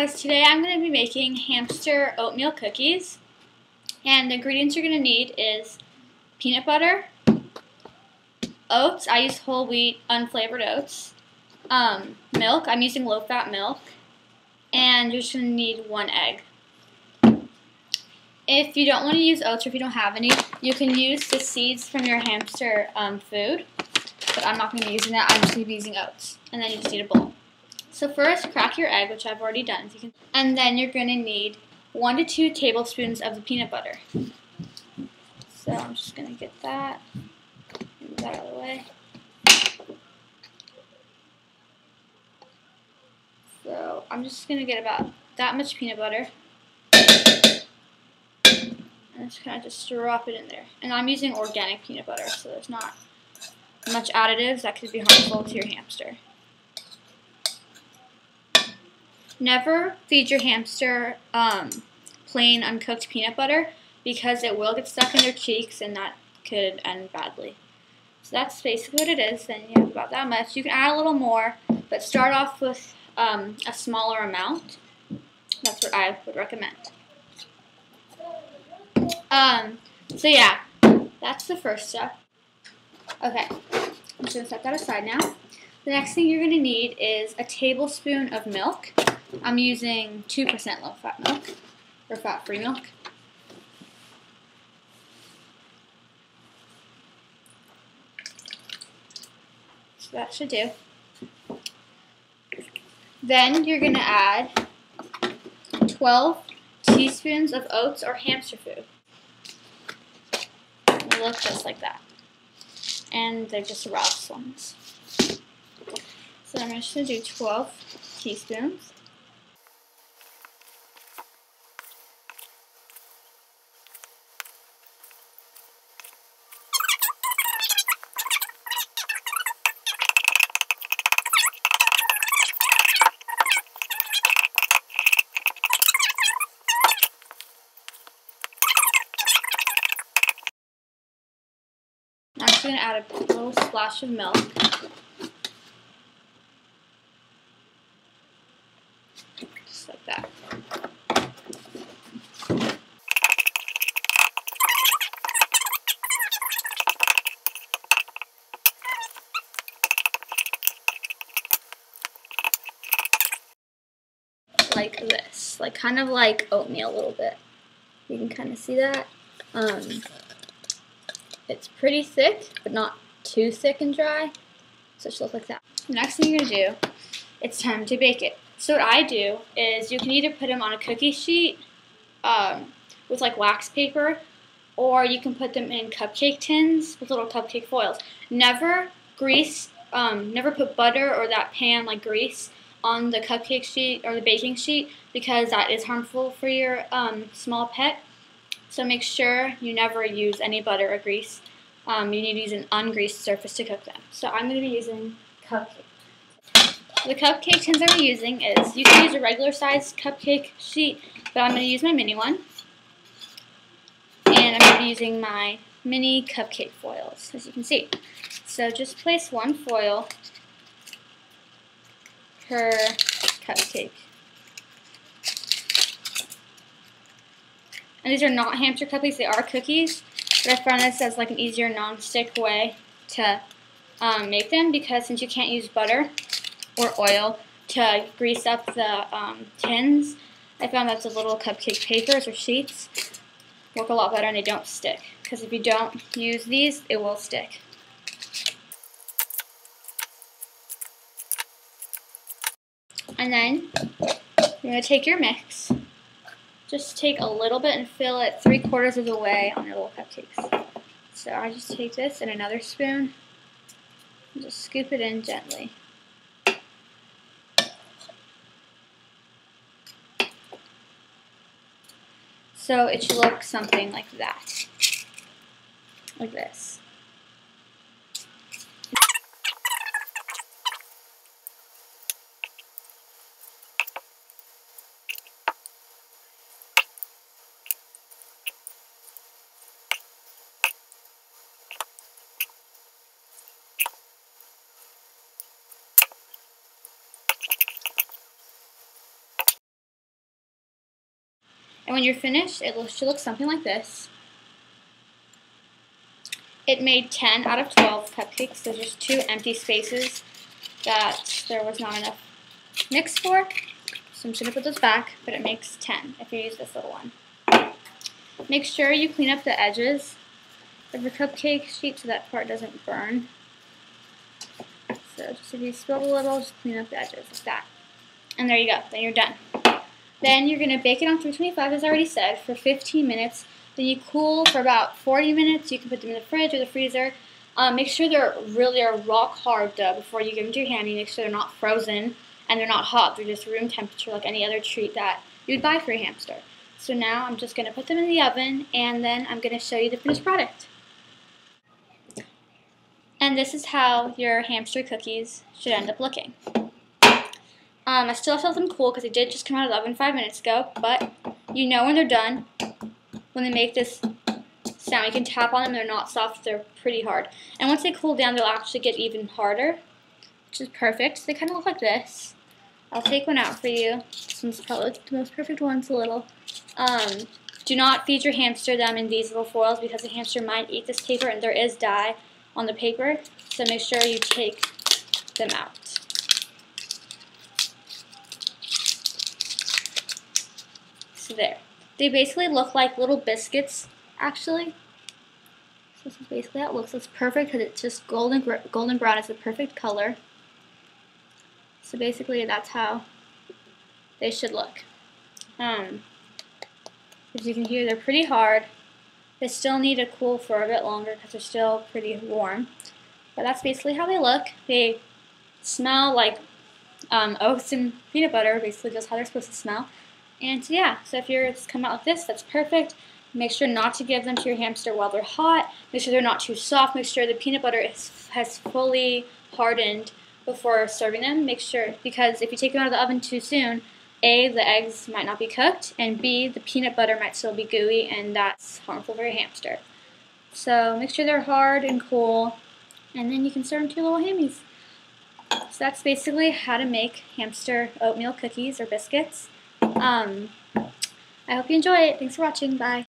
guys, today I'm going to be making hamster oatmeal cookies, and the ingredients you're going to need is peanut butter, oats, I use whole wheat unflavored oats, milk, I'm using low-fat milk, and you're just going to need 1 egg. If you don't want to use oats or if you don't have any, you can use the seeds from your hamster food, but I'm not going to be using that, I'm just going to be using oats, and then you just need a bowl. So first, crack your egg, which I've already done. And then you're going to need 1 to 2 tablespoons of the peanut butter. So I'm just going to get that, move that out of the way. So I'm just going to get about that much peanut butter. And just kind of just drop it in there. And I'm using organic peanut butter, so there's not much additives that could be harmful to your hamster. Never feed your hamster plain uncooked peanut butter because it will get stuck in their cheeks and that could end badly. So that's basically what it is. Then you have about that much. You can add a little more, but start off with a smaller amount. That's what I would recommend. So yeah, that's the first step. Okay, I'm just going to set that aside now. The next thing you're going to need is a tablespoon of milk. I'm using 2% low-fat milk, or fat-free milk. So that should do. Then you're going to add 12 teaspoons of oats or hamster food. They look just like that. And they're just Ralph's ones. So I'm just going to do 12 teaspoons. I'm just going to add a little splash of milk. Just like that. Like this. Like kind of like oatmeal a little bit. You can kind of see that. It's pretty thick, but not too thick and dry. So it should look like that. The next thing you're going to do, it's time to bake it. So what I do is you can either put them on a cookie sheet with like wax paper, or you can put them in cupcake tins with little cupcake foils. Never grease, never put butter or that pan like grease on the cupcake sheet or the baking sheet because that is harmful for your small pet. So make sure you never use any butter or grease. You need to use an ungreased surface to cook them. So I'm going to be using cupcake. The cupcake tins I'm using is, you can use a regular sized cupcake sheet, but I'm going to use my mini one. And I'm going to be using my mini cupcake foils, as you can see. So just place 1 foil per cupcake. And these are not hamster cupcakes, they are cookies, but I found this as like an easier non-stick way to make them, because since you can't use butter or oil to grease up the tins, I found that the little cupcake papers or sheets work a lot better and they don't stick, because if you don't use these, it will stick. And then you're going to take your mix. Just take a little bit and fill it 3/4 of the way on your little cupcakes. So I just take this and another spoon and just scoop it in gently. So it should look something like that, like this. And when you're finished, it should look something like this. It made 10 out of 12 cupcakes. There's just 2 empty spaces that there was not enough mix for. So I'm just going to put those back, but it makes 10 if you use this little one. Make sure you clean up the edges of your cupcake sheet so that part doesn't burn. So just if you spill a little, just clean up the edges like that. And there you go, then you're done. Then you're going to bake it on 325, as I already said, for 15 minutes. Then you cool for about 40 minutes. You can put them in the fridge or the freezer. Make sure they're really rock hard though before you give them to your hammy. Make sure they're not frozen and they're not hot. They're just room temperature like any other treat that you'd buy for your hamster. So now I'm just going to put them in the oven and then I'm going to show you the finished product. And this is how your hamster cookies should end up looking. I still have to let them cool because they did just come out of the oven 5 minutes ago, but you know when they're done, when they make this sound. You can tap on them, they're not soft, they're pretty hard. And once they cool down, they'll actually get even harder, which is perfect. So they kind of look like this. I'll take one out for you. This one's probably the most perfect one, it's a little. Do not feed your hamster them in these little foils because the hamster might eat this paper and there is dye on the paper, so make sure you take them out. So there. They basically look like little biscuits, actually. So this is basically how it looks. It's perfect because it's just golden brown. It's the perfect color. So basically that's how they should look. As you can hear, they're pretty hard. They still need to cool for a bit longer because they're still pretty warm. But that's basically how they look. They smell like oats and peanut butter, basically just how they're supposed to smell. And so yeah, so if yours come out like this, that's perfect. Make sure not to give them to your hamster while they're hot. Make sure they're not too soft. Make sure the peanut butter has fully hardened before serving them. Make sure, because if you take them out of the oven too soon, A, the eggs might not be cooked, and B, the peanut butter might still be gooey, and that's harmful for your hamster. So make sure they're hard and cool, and then you can serve them to your little hammies. So that's basically how to make hamster oatmeal cookies or biscuits. I hope you enjoy it. Thanks for watching. Bye.